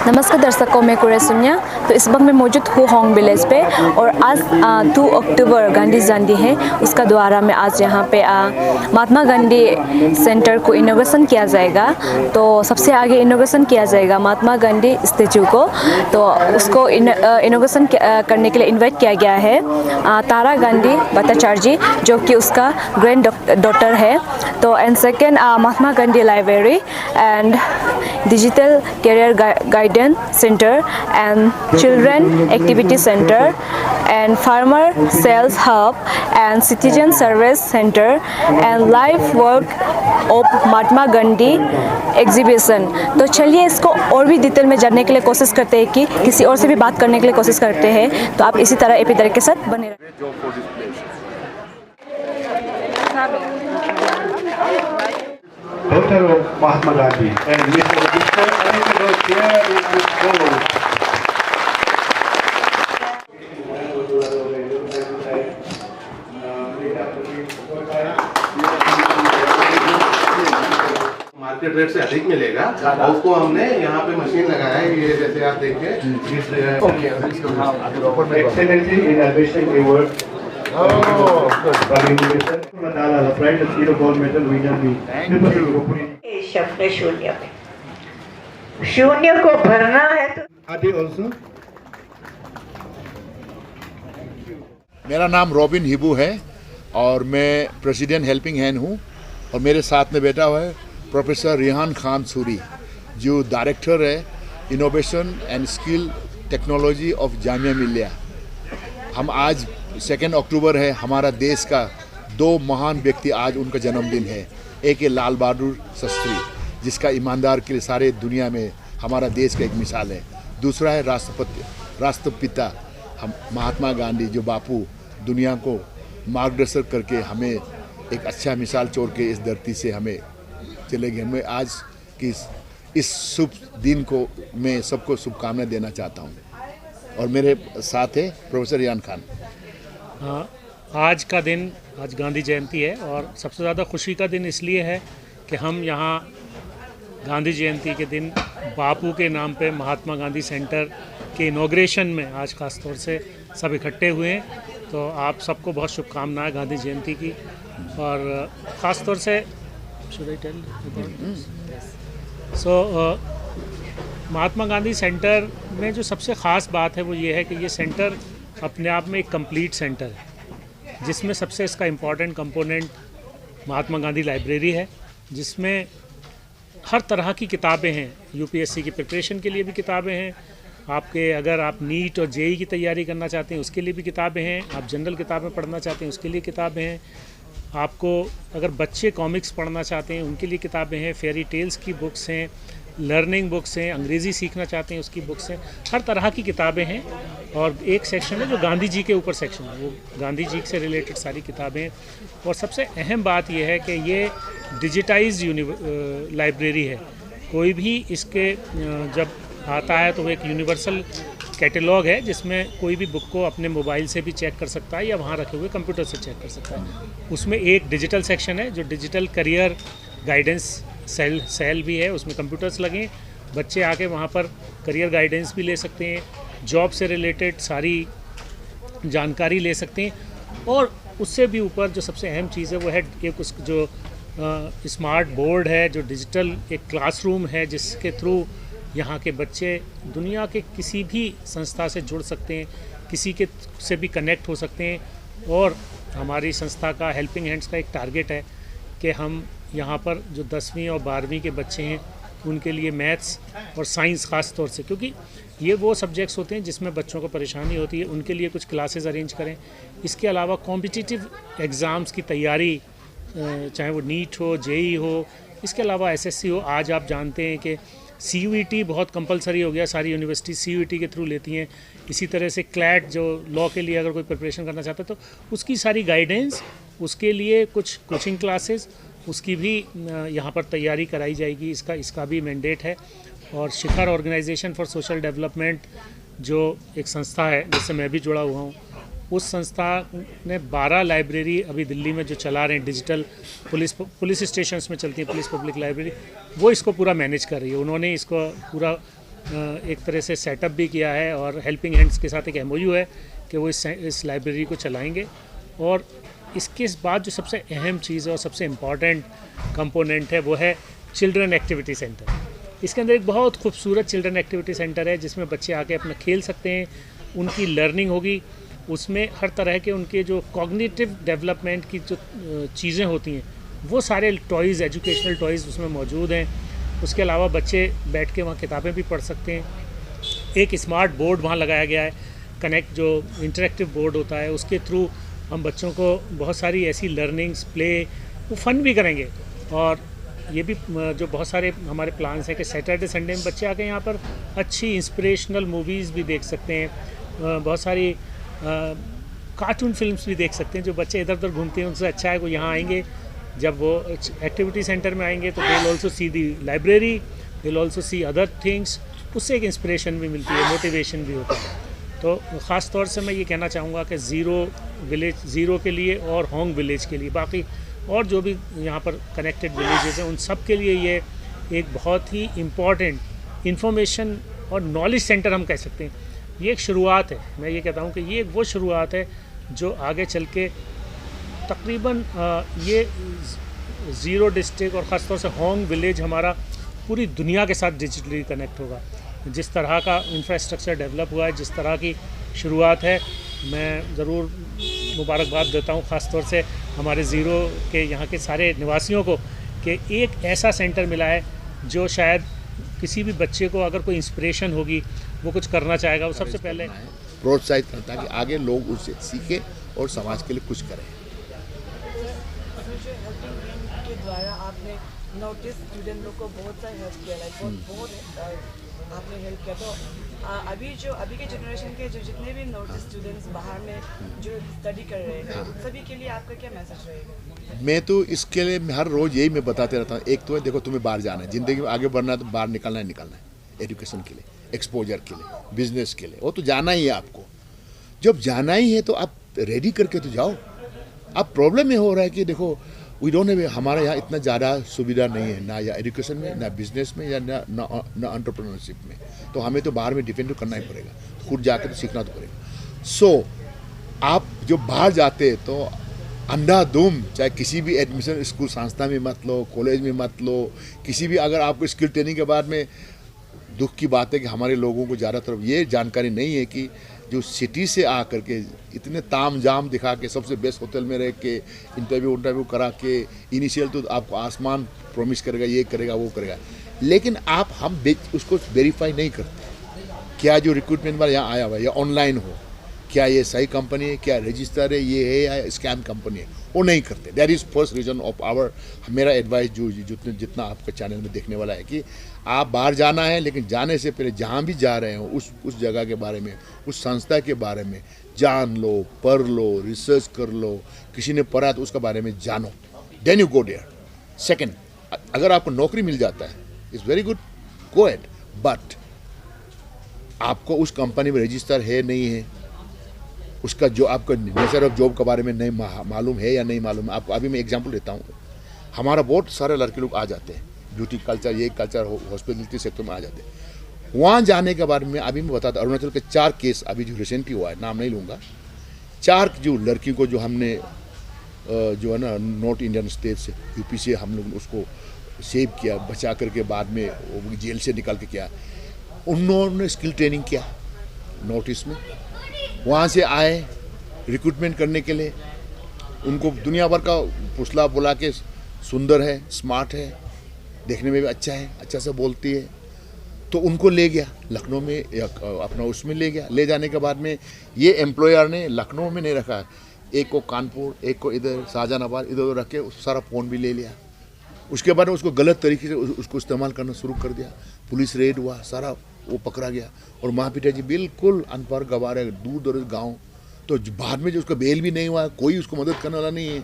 नमस्कार दर्शकों, मैं कुरे सुनिया। तो इस वक्त मैं मौजूद हूँ होंग विलेज पे और आज 2 अक्टूबर गांधी जयंती है। उसका द्वारा मैं आज यहाँ पे महात्मा गांधी सेंटर को इनोवेशन किया जाएगा। तो सबसे आगे इनोवेशन किया जाएगा महात्मा गांधी स्टेचू को। तो उसको इनोवेशन करने के लिए इनवाइट किया गया है तारा गांधी भट्टाचार्य जी, जो कि उसका ग्रैंड डॉटर है। तो and second Mahatma Gandhi library and digital career guidance centre and children activity centre and farmer sales hub and citizen service centre and life work of Mahatma Gandhi exhibition. तो चलिए इसको और भी डिटेल में जानने के लिए कोशिश करते हैं कि किसी और से भी बात करने के लिए कोशिश करते हैं। तो आप इसी तरह एपी तरह के साथ बने रहें। Daughter of Mahatma Gandhi and Mr. Victor was here in this photo. Market rate से अधिक मिलेगा और उसको हमने यहाँ पे मशीन लगाया है। ये जैसे आप देखिए Excellency in aviation award. Oh, good. Nadala, the pride of zero gold medal winner. शब्द शून्य में शून्य को भरना है तो Adi also. मेरा नाम रॉबिन हिबू है और मैं प्रेसिडेंट हेल्पिंग हैंड हूँ और मेरे साथ में बैठा हुआ है प्रोफेसर रिहान खान सूरी, जो डायरेक्टर है innovation and skill technology of Jamia Millia. हम आज 2 अक्टूबर है, हमारा देश का 2 महान व्यक्ति आज उनका जन्मदिन है। एक है लाल बहादुर शास्त्री, जिसका ईमानदार के लिए सारे दुनिया में हमारा देश का एक मिसाल है। दूसरा है राष्ट्रपिता हम महात्मा गांधी, जो बापू दुनिया को मार्गदर्शन करके हमें एक अच्छा मिसाल छोड़ के इस धरती से हमें चले गए। मैं आज की इस शुभ दिन को मैं सबको शुभकामनाएं देना चाहता हूँ और मेरे साथ है प्रोफेसर रिहान खान। आज का दिन, आज गांधी जयंती है और सबसे ज़्यादा खुशी का दिन इसलिए है कि हम यहाँ गांधी जयंती के दिन बापू के नाम पे महात्मा गांधी सेंटर के इनॉग्रेशन में आज खास तौर से सब इकट्ठे हुए हैं। तो आप सबको बहुत शुभकामनाएं गांधी जयंती की। और ख़ास तौर से महात्मा गांधी सेंटर में जो सबसे ख़ास बात है वो ये है कि ये सेंटर अपने आप में एक कंप्लीट सेंटर है, जिसमें सबसे इसका इम्पॉर्टेंट कंपोनेंट महात्मा गांधी लाइब्रेरी है, जिसमें हर तरह की किताबें हैं। यूपीएससी की प्रिपरेशन के लिए भी किताबें हैं, आपके अगर आप नीट और जेई की तैयारी करना चाहते हैं उसके लिए भी किताबें हैं, आप जनरल किताबें पढ़ना चाहते हैं उसके लिए किताबें हैं, आपको अगर बच्चे कॉमिक्स पढ़ना चाहते हैं उनके लिए किताबें हैं, फेरी टेल्स की बुक्स हैं, लर्निंग बुक्स हैं, अंग्रेज़ी सीखना चाहते हैं उसकी बुक्स हैं, हर तरह की किताबें हैं। और एक सेक्शन है जो गांधी जी के ऊपर सेक्शन है, वो गांधी जी से रिलेटेड सारी किताबें हैं। और सबसे अहम बात यह है कि ये डिजिटाइज्ड लाइब्रेरी है। कोई भी इसके जब आता है तो वो एक यूनिवर्सल कैटलॉग है, जिसमें कोई भी बुक को अपने मोबाइल से भी चेक कर सकता है या वहाँ रखे हुए कंप्यूटर से चेक कर सकता है। उसमें एक डिजिटल सेक्शन है जो डिजिटल करियर गाइडेंस सेल भी है, उसमें कंप्यूटर्स लगे, बच्चे आके वहाँ पर करियर गाइडेंस भी ले सकते हैं, जॉब से रिलेटेड सारी जानकारी ले सकते हैं। और उससे भी ऊपर जो सबसे अहम चीज़ है वो है एक उस जो स्मार्ट बोर्ड है, जो डिजिटल एक क्लासरूम है, जिसके थ्रू यहाँ के बच्चे दुनिया के किसी भी संस्था से जुड़ सकते हैं, किसी के से भी कनेक्ट हो सकते हैं। और हमारी संस्था का हेल्पिंग हैंड्स का एक टारगेट है कि हम यहाँ पर जो 10वीं और 12वीं के बच्चे हैं उनके लिए मैथ्स और साइंस ख़ास तौर से, क्योंकि ये वो सब्जेक्ट्स होते हैं जिसमें बच्चों को परेशानी होती है, उनके लिए कुछ क्लासेस अरेंज करें। इसके अलावा कॉम्पिटिटिव एग्ज़ाम्स की तैयारी, चाहे वो नीट हो, जेई हो, इसके अलावा एसएससी हो। आज आप जानते हैं कि CUET बहुत कंपलसरी हो गया, सारी यूनिवर्सिटी CUET के थ्रू लेती हैं। इसी तरह से क्लैट जो लॉ के लिए अगर कोई प्रिपरेशन करना चाहता है तो उसकी सारी गाइडेंस, उसके लिए कुछ कोचिंग क्लासेस, उसकी भी यहाँ पर तैयारी कराई जाएगी। इसका भी मैंडेट है। और शिखर ऑर्गेनाइजेशन फॉर सोशल डेवलपमेंट जो एक संस्था है जिससे मैं भी जुड़ा हुआ हूँ, उस संस्था ने 12 लाइब्रेरी अभी दिल्ली में जो चला रहे हैं, डिजिटल पुलिस स्टेशंस में चलती है पुलिस पब्लिक लाइब्रेरी, वो इसको पूरा मैनेज कर रही है। उन्होंने इसको पूरा एक तरह से सेटअप भी किया है और हेल्पिंग हैंड्स के साथ एक MOU है कि वो इस लाइब्रेरी को चलाएंगे। और इसके बाद जो सबसे अहम चीज़ है और सबसे इम्पॉर्टेंट कंपोनेंट है वो है चिल्ड्रन एक्टिविटी सेंटर। इसके अंदर एक बहुत खूबसूरत चिल्ड्रन एक्टिविटी सेंटर है जिसमें बच्चे आके अपना खेल सकते हैं, उनकी लर्निंग होगी। उसमें हर तरह के उनके जो कॉग्निटिव डेवलपमेंट की जो चीज़ें होती हैं वो सारे टॉयज़, एजुकेशनल टॉयज़ उसमें मौजूद हैं। उसके अलावा बच्चे बैठ के वहाँ किताबें भी पढ़ सकते हैं। एक स्मार्ट बोर्ड वहाँ लगाया गया है, कनेक्ट जो इंटरेक्टिव बोर्ड होता है उसके थ्रू हम बच्चों को बहुत सारी ऐसी लर्निंग्स, प्ले, वो फन भी करेंगे। और ये भी जो बहुत सारे हमारे प्लान्स हैं कि सैटरडे संडे में बच्चे आके यहाँ पर अच्छी इंस्पिरेशनल मूवीज़ भी देख सकते हैं, बहुत सारी कार्टून फिल्म्स भी देख सकते हैं। जो बच्चे इधर उधर घूमते हैं उनसे अच्छा है वो यहाँ आएंगे, जब वो एक्टिविटी सेंटर में आएंगे तो they will also see the library, they will also see other things. उससे एक इंस्पिरेशन भी मिलती है, मोटिवेशन भी होता है। तो ख़ास तौर से मैं ये कहना चाहूँगा कि ज़ीरो के लिए और होंग विलेज के लिए, बाकी और जो भी यहाँ पर कनेक्टेड विलेजेस हैं उन सब के लिए ये एक बहुत ही इम्पॉर्टेंट इंफॉर्मेशन और नॉलेज सेंटर हम कह सकते हैं। ये एक शुरुआत है, मैं ये कहता हूँ कि ये वो शुरुआत है जो आगे चल के तकरीबन ये ज़ीरो डिस्ट्रिक्ट और ख़ास तौर से होंग विलेज हमारा पूरी दुनिया के साथ डिजिटली कनेक्ट होगा। जिस तरह का इंफ्रास्ट्रक्चर डेवलप हुआ है, जिस तरह की शुरुआत है, मैं ज़रूर मुबारकबाद देता हूँ ख़ास तौर से हमारे ज़ीरो के यहाँ के सारे निवासियों को कि एक ऐसा सेंटर मिला है जो शायद किसी भी बच्चे को अगर कोई इंस्पिरेशन होगी, वो कुछ करना चाहेगा, वो सबसे पहले प्रोत्साहित करता है कि आगे लोग उससे सीखें और समाज के लिए कुछ करें। के द्वारा आपने नोटिस स्टूडेंट लोग को बहुत सारा हेल्प किया, बहुत आपने हेल्प किया। तो अभी के जनरेशन के जो जितने भी नोटिस स्टूडेंट्स बाहर में जो स्टडी कर रहे हैं, सभी के लिए आपका क्या मैसेज रहेगा? मैं तो इसके लिए हर रोज़ यही मैं बताते रहता हूँ। एक तो है, देखो तुम्हें बाहर जाना है, ज़िंदगी में आगे बढ़ना है तो बाहर निकलना है एजुकेशन के लिए, एक्सपोजर के लिए, बिजनेस के लिए, वो तो जाना ही है आपको। जब जाना ही है तो आप रेडी करके तो जाओ। अब प्रॉब्लम ये हो रहा है कि देखो वी डोंट हैव, हमारे यहाँ इतना ज़्यादा सुविधा नहीं है, ना या एजुकेशन में, ना बिजनेस में, या ना एंटरप्रेन्योरशिप में। तो हमें तो बाहर में डिपेंड तो करना ही पड़ेगा, खुद जाकर तो सीखना तो पड़ेगा। सो आप जो बाहर जाते हैं तो अंधाधुंध, चाहे किसी भी एडमिशन स्कूल संस्था में मत लो, कॉलेज में मत लो, किसी भी, अगर आपको स्किल ट्रेनिंग के बाद में, दुख की बात है कि हमारे लोगों को ज़्यादातर ये जानकारी नहीं है कि जो सिटी से आकर के इतने ताम जाम दिखा के सबसे बेस्ट होटल में रह के इंटरव्यू करा के, इनिशियल तो आपको आसमान प्रॉमिस करेगा, ये करेगा, वो करेगा, लेकिन हम उसको वेरीफाई नहीं करते। क्या जो रिक्रूटमेंट वाला यहाँ आया हुआ है या ऑनलाइन हो, क्या ये सही कंपनी है, क्या रजिस्टर है, ये है या स्कैम कंपनी है, वो नहीं करते। That is first reason of our, मेरा एडवाइस जो जितना आपके चैनल में देखने वाला है कि आप बाहर जाना है, लेकिन जाने से पहले जहाँ भी जा रहे हो उस जगह के बारे में, उस संस्था के बारे में जान लो, पढ़ लो, रिसर्च कर लो। किसी ने पढ़ा तो उसके बारे में जानो, then you go there. Second, अगर आपको नौकरी मिल जाता है, it's very good, go at, but आपको उस कंपनी में रजिस्टर है नहीं है, उसका जो आपको नेचर ऑफ जॉब के बारे में नहीं मालूम है या नहीं मालूम है। आपको अभी मैं एग्जांपल देता हूँ, हमारा बहुत सारे लड़के लोग आ जाते हैं, ब्यूटी कल्चर, ये कल्चर, हॉस्पिटलिटी सेक्टर में आ जाते हैं। वहाँ जाने के बारे में अभी मैं बताता, अरुणाचल के 4 केस अभी जो रिसेंटली हुआ है, नाम नहीं लूँगा, 4 जो लड़की को जो हमने जो है ना नॉर्थ इंडियन स्टेट से, यूपी से हम लोग उसको सेव किया, बचा करके बाद में वो जेल से निकाल के किया। उन्होंने स्किल ट्रेनिंग किया नॉर्थ ईस्ट में, वहाँ से आए रिक्रूटमेंट करने के लिए, उनको दुनिया भर का पुछला बुला के, सुंदर है, स्मार्ट है, देखने में भी अच्छा है, अच्छा से बोलती है, तो उनको ले गया लखनऊ में, अपना उसमें ले गया। ले जाने के बाद में ये एम्प्लॉयर ने लखनऊ में नहीं रखा, एक को कानपुर, एक को इधर शाहजहानाबाद, इधर उधर रख के सारा फ़ोन भी ले लिया। उसके बाद उसको गलत तरीके से उसको इस्तेमाल करना शुरू कर दिया। पुलिस रेड हुआ, सारा वो पकड़ा गया, और माँ पिताजी बिल्कुल अनपढ़ गवार है, दूर दूर गाँव। तो बाद में जो उसका बेल भी नहीं हुआ, कोई उसको मदद करने वाला नहीं है।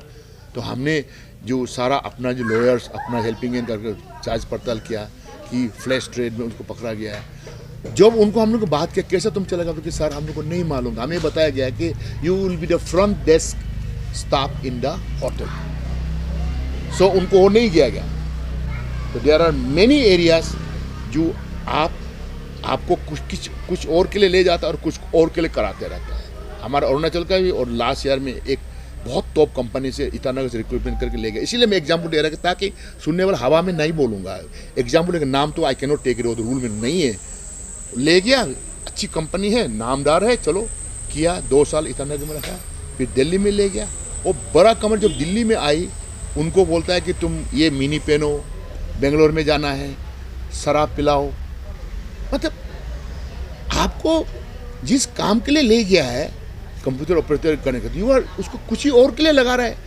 तो हमने जो सारा अपना जो लॉयर्स, अपना हेल्पिंग हैंड करके जांच पड़ताल किया कि फ्लैश ट्रेड में उनको पकड़ा गया है। जब उनको हम लोग को बात किया कैसे तुम चलेगा, तो कि सर हम लोग को नहीं मालूम था, हमें बताया गया कि you will be the front desk staff in the hotel. So उनको वो नहीं किया गया। तो देयर आर मेनी एरियाज जो आप आपको कुछ और के लिए ले जाता है और कुछ और के लिए कराते रहता है। हमारा अरुणाचल का भी और लास्ट ईयर में एक बहुत टॉप कंपनी से ईटानगर से रिक्रूटमेंट करके ले गया। इसीलिए मैं एग्जाम्पल दे रहा कि ताकि सुनने वाला हवा में नहीं बोलूँगा, एग्जाम्पल का नाम तो I can not take it, rule में नहीं है। ले गया, अच्छी कंपनी है, नामदार है, चलो किया, 2 साल ईटानगर में रखा, फिर दिल्ली में ले गया। और बड़ा कमर जब दिल्ली में आई, उनको बोलता है कि तुम ये मिनी पहनो, बेंगलोर में जाना है, शराब पिलाओ। मतलब आपको जिस काम के लिए ले गया है कंप्यूटर ऑपरेटर करने का, यू आर उसको कुछ ही और के लिए लगा रहा है।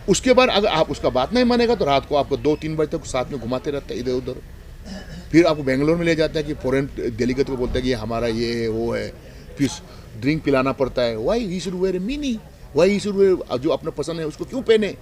उसके बाद अगर आप उसका बात नहीं मानेगा तो रात को आपको 2-3 बजे तक साथ में घुमाते रहता है इधर उधर। फिर आपको बेंगलोर में ले जाता है कि फॉरेन डेलीगेट को बोलता है कि ये हमारा ये है वो है, फिर ड्रिंक पिलाना पड़ता है। Why he should wear a mini, why he should wear, जो अपना पसंद है उसको क्यों पहने।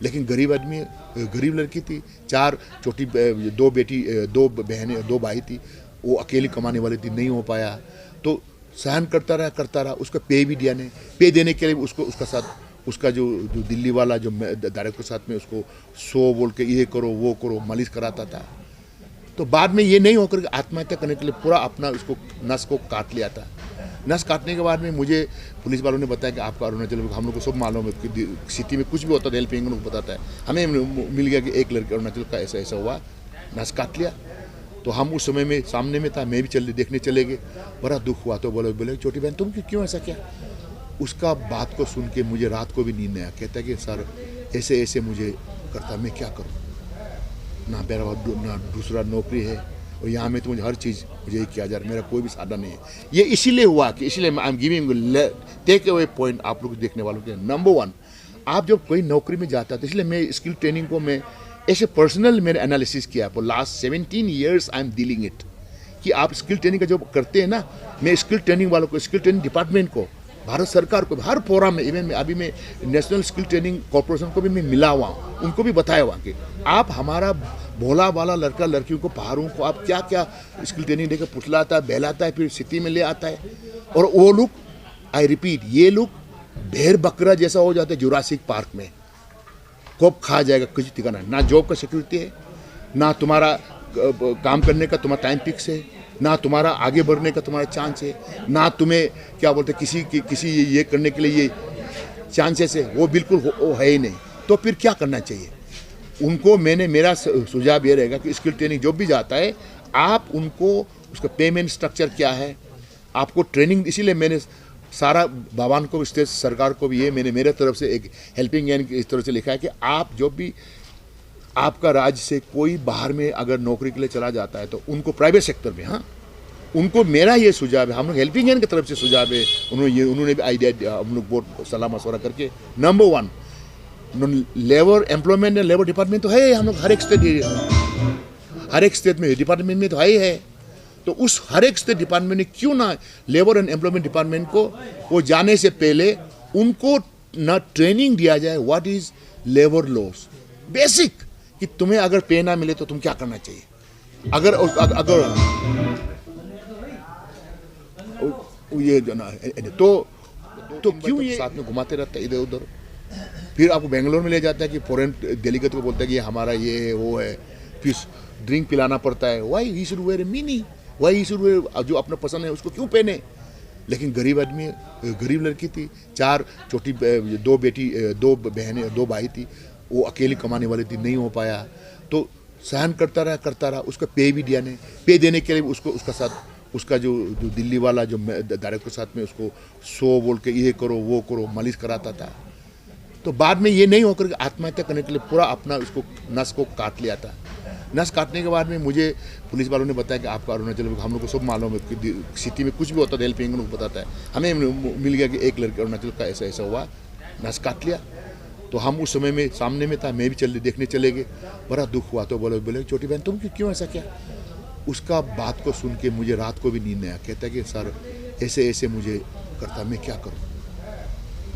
लेकिन गरीब आदमी, गरीब लड़की थी, 4 छोटी 2 बेटी, 2 बहनें, 2 भाई थी, वो अकेली कमाने वाली थी, नहीं हो पाया तो सहन करता रहा। उसका पे भी दिया नहीं, पे देने के लिए उसको उसका साथ उसका जो दिल्ली वाला जो डायरेक्टर साथ में उसको 100 बोल के ये करो वो करो मालिश कराता था। तो बाद में ये नहीं होकर आत्महत्या करने के लिए पूरा अपना उसको नस को काट लिया था। नस काटने के बाद में मुझे पुलिस वालों ने बताया कि आपका अरुणाचल, हम लोग को सब मालूम है कि सिटी में कुछ भी होता है हेल्पिंग को बताता है। हमें मिल गया कि एक लड़के अरुणाचल का ऐसा हुआ, नस काट लिया। तो हम उस समय में सामने में था, मैं भी देखने चले गए। बड़ा दुख हुआ। तो बोले छोटी बहन तुम क्यों ऐसा किया। उसका बात को सुन के मुझे रात को भी नींद नहीं आया। कहता है कि सर ऐसे ऐसे मुझे करता, मैं क्या करूँ, ना मेरा ना दूसरा नौकरी है और यहाँ में तो मुझे हर चीज़ मुझे ही किया जा रहा है, मेरा कोई भी साधन नहीं है। ये इसीलिए हुआ कि इसलिए I am giving take away point आप लोग देखने वालों के। नंबर 1, आप जब कोई नौकरी में जाता है तो इसलिए मैं स्किल ट्रेनिंग को मैं ऐसे पर्सनल मैंने एनालिसिस किया। For last 17 years I am dealing it कि आप स्किल ट्रेनिंग का जो करते हैं ना, मैं स्किल ट्रेनिंग वालों को, स्किल ट्रेनिंग डिपार्टमेंट को, भारत सरकार को, हर फोरम में, इवन अभी मैं नेशनल स्किल ट्रेनिंग कॉर्पोरेशन को भी मैं मिला हुआ हूँ, उनको भी बताया हुआ कि आप हमारा भोला वाला लड़का लड़कियों को, पहाड़ों को आप क्या क्या स्किल ट्रेनिंग देकर पुतलाता है, बहलाता है, फिर सिटी में ले आता है। और वो लोग, आई रिपीट, ये लोग भेड़ बकरा जैसा हो जाता है जुरासिक पार्क में, कब खा जाएगा कुछ ठिकाना। ना जॉब का सिक्योरिटी है, ना तुम्हारा काम करने का तुम्हारा टाइम फिक्स है, ना तुम्हारा आगे बढ़ने का तुम्हारा चांस है, ना तुम्हें क्या बोलते किसी ये करने के लिए ये चांसेस है, वो बिल्कुल वो है ही नहीं। तो फिर क्या करना चाहिए उनको। मेरा सुझाव ये रहेगा कि स्किल ट्रेनिंग जो भी जाता है, आप उनको उसका पेमेंट स्ट्रक्चर क्या है, आपको ट्रेनिंग, इसीलिए मैंने सारा भगवान को, स्टेट सरकार को भी ये मैंने मेरे तरफ से एक हेल्पिंग हैंड इस तरह से लिखा है कि आप जो भी आपका राज्य से कोई बाहर में अगर नौकरी के लिए चला जाता है तो उनको प्राइवेट सेक्टर में, हाँ, उनको मेरा ये सुझाव है, हम लोग हेल्पिंग हैंड की तरफ से सुझाव है, उन्होंने भी आइडिया, हम लोग बहुत सलाह मशवरा करके। Number 1, labour employment and labour department तो है हम लोग हर एक स्टेट में डिपार्टमेंट में तो है। तो उस हर एक स्टेट डिपार्टमेंट में क्यों ना लेबर एंड एम्प्लॉयमेंट डिपार्टमेंट को वो जाने से पहले उनको ना ट्रेनिंग दिया जाए what is labour laws, basic, कि तुम्हें अगर पे ना मिले तो तुम क्या करना चाहिए। अगर ये तो क्यों ये साथ में घुमाते रहता है इधर उधर। फिर आपको बेंगलोर में ले जाता है कि फॉरेन डेलीगेट को बोलता है कि ये हमारा ये है वो है, फिर ड्रिंक पिलाना पड़ता है। Why he should wear a mini, why he should wear, जो अपना पसंद है उसको क्यों पहने। लेकिन गरीब आदमी, गरीब लड़की थी, 4 छोटी 2 बेटी, 2 बहनें, 2 भाई थी, वो अकेली कमाने वाली थी, नहीं हो पाया तो सहन करता रहा। उसका पे भी दिया नहीं, पे देने के लिए उसको उसका साथ उसका जो दिल्ली वाला जो डायरेक्टर साथ में उसको 100 बोल के ये करो वो करो मालिश कराता था। तो बाद में ये नहीं होकर आत्महत्या करने के लिए पूरा अपना उसको नस को काट लिया था। नस काटने के बाद में मुझे पुलिस वालों ने बताया कि आपका अरुणाचल, हम लोग को सब मालूम है कि सिटी में कुछ भी होता है हेल्पिंग को बताता है। हमें मिल गया कि एक लड़के अरुणाचल का ऐसा हुआ, नस काट लिया। तो हम उस समय में सामने में था, मैं भी देखने चले गए। बड़ा दुख हुआ। तो बोले छोटी बहन तुम क्यों ऐसा किया। उसका बात को सुन के मुझे रात को भी नींद नहीं आया। कहता है कि सर ऐसे ऐसे मुझे करता, मैं क्या करूँ,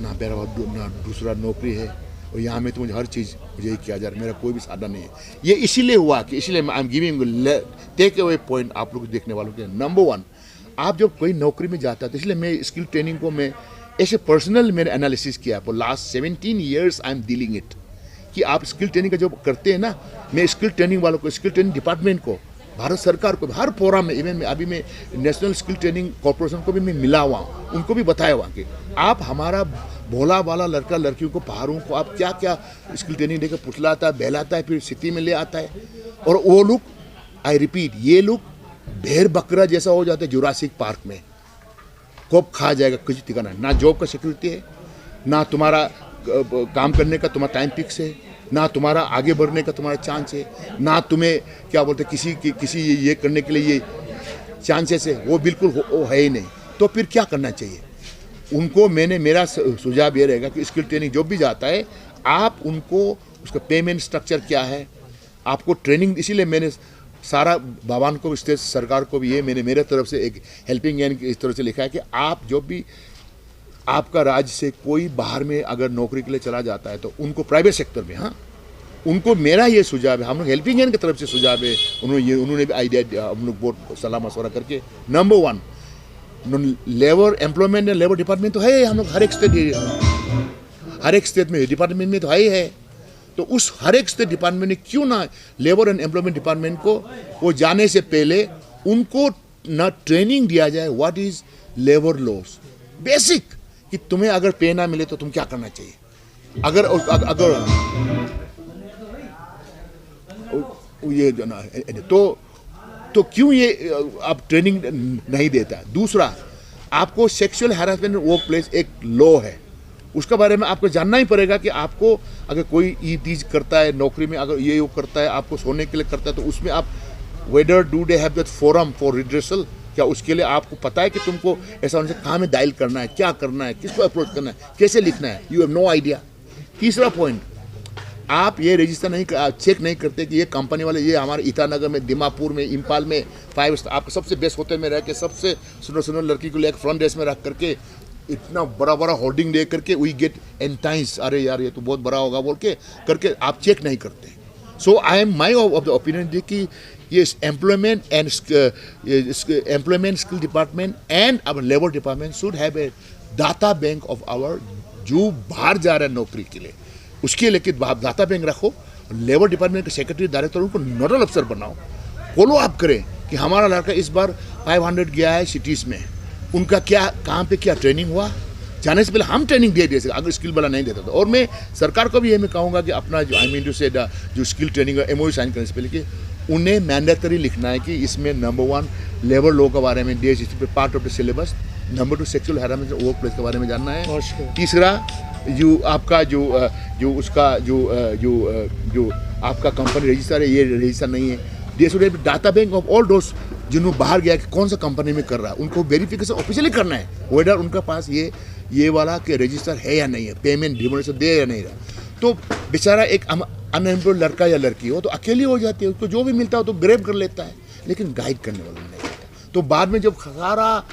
ना मेरा ना दूसरा नौकरी है और यहाँ में तो मुझे हर चीज़ मुझे ही किया जा रहा है, मेरा कोई भी साधन नहीं है। ये इसीलिए हुआ कि इसलिए I am giving take away point आप लोग देखने वालों के। नंबर 1, आप जब कोई नौकरी में जाता है तो इसलिए मैं स्किल ट्रेनिंग को मैं ऐसे पर्सनल मैंने एनालिसिस किया। For last 17 years I am dealing it कि आप स्किल ट्रेनिंग का जो करते हैं ना, मैं स्किल ट्रेनिंग वालों को, स्किल ट्रेनिंग डिपार्टमेंट को, भारत सरकार को हर फोरम में, इवन मैं अभी मैं नेशनल स्किल ट्रेनिंग कॉर्पोरेशन को भी मैं मिला हुआ हूँ, उनको भी बताया हुआ कि आप हमारा भोला वाला लड़का लड़कियों को पहाड़ों को आप क्या क्या स्किल ट्रेनिंग देकर पुतलाता है, बहलाता है, फिर सिटी में ले आता है, और वो लोग, आई रिपीट, ये लोग भेड़ बकरा जैसा हो जाता है जुरासिक पार्क में, कब खा जाएगा कुछ ठिकाना, ना जॉब का सिक्योरिटी है, ना तुम्हारा काम करने का तुम्हारा टाइम फिक्स है, ना तुम्हारा आगे बढ़ने का तुम्हारा चांस है, ना तुम्हें क्या बोलते किसी ये करने के लिए ये चांसेस है, वो बिल्कुल वो है ही नहीं। तो फिर क्या करना चाहिए उनको? मेरा सुझाव ये रहेगा कि स्किल ट्रेनिंग जो भी जाता है, आप उनको उसका पेमेंट स्ट्रक्चर क्या है, आपको ट्रेनिंग, इसीलिए मैंने सारा भगवान को, स्टेट सरकार को भी ये मैंने मेरे तरफ से एक हेल्पिंग हैंड इस तरह से लिखा है कि आप जो भी आपका राज्य से कोई बाहर में अगर नौकरी के लिए चला जाता है तो उनको प्राइवेट सेक्टर में, हाँ, उनको मेरा ये सुझाव है, हम लोग हेल्पिंग हैंड की तरफ से सुझाव है, उन्होंने भी आइडिया, हम लोग बहुत सलाह मशवरा करके, number 1 labour employment and labour department तो है, हम लोग हर एक स्टेट में डिपार्टमेंट में तो है, तो उस हर एक स्टेट डिपार्टमेंट में क्यों ना लेबर एंड एम्प्लॉयमेंट डिपार्टमेंट को वो जाने से पहले उनको ना ट्रेनिंग दिया जाए, what is labour laws, basic, कि तुम्हें अगर पे ना मिले तो तुम क्या करना चाहिए, अगर ये तो क्यों ये आप ट्रेनिंग नहीं देता। दूसरा, आपको सेक्सुअल हैरेसमेंट वर्क प्लेस एक लॉ है, उसके बारे में आपको जानना ही पड़ेगा कि आपको अगर कोई ईटीज करता है नौकरी में, अगर ये करता है, आपको सोने के लिए करता है, तो उसमें आप whether do they have that forum for redressal, क्या उसके लिए आपको पता है कि तुमको ऐसा होने से कहाँ में डायल करना है, क्या करना है, किसको अप्रोच करना है, कैसे लिखना है, यू हैव नो आइडिया। तीसरा पॉइंट, आप ये रजिस्टर नहीं चेक नहीं करते कि ये कंपनी वाले, ये हमारे ईटानगर में, दिमापुर में, इम्फाल में 5 स्टार, आपको सबसे बेस्ट होटल में रह के सबसे सुंदर लड़की को लेकर फ्रंट डेस्क में रख करके इतना बड़ा होर्डिंग दे करके वी गेट एंटाइज, अरे यार ये तो बहुत बड़ा होगा बोल के करके आप चेक नहीं करते। So I am my of the opinion कि ये employment skill department and our labour department should have a data bank of our, जो बाहर जा रहा है नौकरी के लिए उसके लिए डाटा बैंक रखो, लेबर डिपार्टमेंट के सेक्रेटरी डायरेक्टर उनको नोडल अफसर बनाओ, फॉलो अप करें कि हमारा लड़का इस बार 500 गया है सिटीज़ में, उनका क्या, कहाँ पे क्या ट्रेनिंग हुआ, जाने से पहले हम ट्रेनिंग दे सकते अगर स्किल वाला नहीं देता तो। और मैं सरकार को भी ये मैं कहूँगा कि अपना जो आई मीन टू से जो स्किल ट्रेनिंग एमओयू साइन करने से पहले कि उन्हें मैंडेटरी लिखना है कि इसमें नंबर 1 लेबर लॉ के बारे में, days part of the syllabus, number 2 sexual harassment work place के बारे में जानना है, तीसरा जो आपका जो आपका कंपनी रजिस्टर है, ये रजिस्टर नहीं है, they should have data bank of all those जिन्होंने बाहर गया कि कौन सा कंपनी में कर रहा है, उनको वेरिफिकेशन ऑफिशियली करना है वेदर उनका पास ये वाला के रजिस्टर है या नहीं है, पेमेंट डिमोनेशन दे या नहीं रहा। तो बेचारा एक अनएम्प्लॉयड लड़का या लड़की हो तो अकेली हो जाती है, उसको जो भी मिलता हो तो ग्रैब कर लेता है, लेकिन गाइड करने वाला नहीं रहता। तो बाद में जब सारा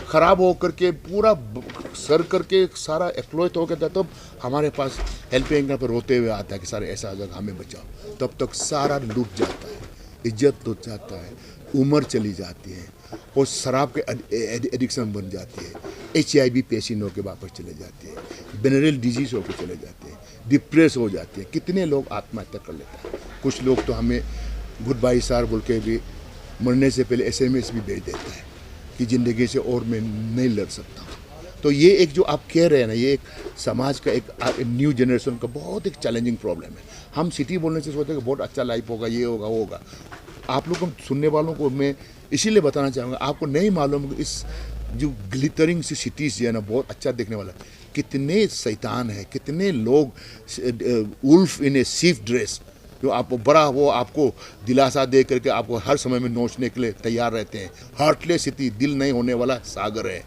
खराब हो करके पूरा सर करके सारा एक्सप्लॉइट हो गया तब हमारे पास हेल्पिंग पर रोते हुए आता है कि सारे ऐसा जगह हमें बचाओ, तब तक सारा लूट जाता है, इज्जत लूट जाता है, उम्र चली जाती है, और शराब के एडिक्शन बन जाती है, HIV पेशेंट होकर वापस चले जाते हैं, वेनरल डिजीज होकर चले जाते हैं, डिप्रेस हो जाते हैं, कितने लोग आत्महत्या कर लेते हैं, कुछ लोग तो हमें गुड बाय सर बोल के भी मरने से पहले SMS भी भेज देता है कि ज़िंदगी से और मैं नहीं लड़ सकता। तो ये एक जो आप कह रहे हैं ना, ये एक समाज का एक न्यू जनरेशन का बहुत एक चैलेंजिंग प्रॉब्लम है। हम सिटी बोलने से सोचते हैं कि बहुत अच्छा लाइफ होगा, ये होगा वो होगा। आप लोग को, सुनने वालों को मैं इसीलिए बताना चाहूँगा, आपको नहीं मालूम कि इस जो ग्लिटरिंग सी सिटीज़ जो है ना, बहुत अच्छा देखने वाला, कितने शैतान है, कितने लोग उल्फ इन ए सीफ ड्रेस, जो आप बड़ा वो आपको दिलासा दे करके आपको हर समय में नोचने के लिए तैयार रहते हैं। हार्टलेस सिटी, दिल नहीं होने वाला सागर है।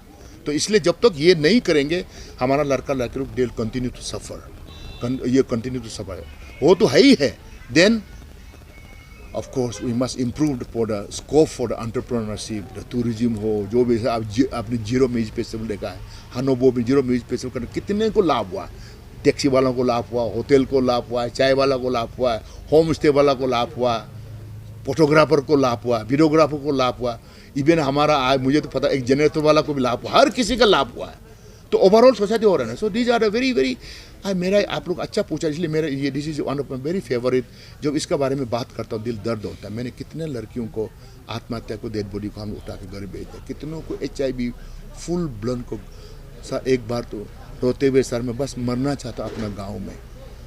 तो इसलिए जब तक ये नहीं करेंगे हमारा लड़का लड़की दे कंटिन्यू टू सफ़र, ये कंटिन्यू टू सफ़र वो तो है ही है। Then of course we must improve for the scope for the entrepreneurship, the tourism हो, जो भी आपने जीरो म्यूजिक फेस्टिवल देखा है, हनोबो में जीरो म्यूजिक फेस्टिवल करने कितने को लाभ हुआ, टैक्सी वालों को लाभ हुआ, होटल को लाभ हुआ है, चाय वाला को लाभ हुआ है, होम स्टे वाला को लाभ हुआ, फोटोग्राफर को लाभ हुआ, वीडियोग्राफर को लाभ हुआ, इवन हमारा मुझे तो पता एक जनरेटर वाला को भी लाभ हुआ, हर किसी का लाभ हुआ है। तो ओवरऑल सोसाइटी हो रहा है ना। So these are a very very मेरा आप लोग अच्छा पूछा, इसलिए मेरा ये this is one of my very favourite. जब इसके बारे में बात करता हूँ दिल दर्द होता है। मैंने कितने लड़कियों को आत्महत्या को, डेड बॉडी को हम उठा के घर भेजते हैं, कितनों को HIV फुल ब्लड को सर एक बार तो रोते हुए सर में बस मरना चाहता अपना गाँव में,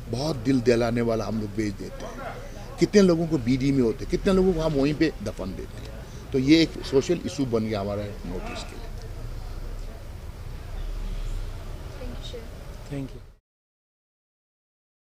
बहुत दिल दहलाने वाला हम लोग भेज देते हैं। कितने लोगों को BD में होते, कितने लोगों को हम वहीं पे दफन देते हैं। तो ये एक सोशल इशू बन गया हमारा नोटिस के लिए। Thank you.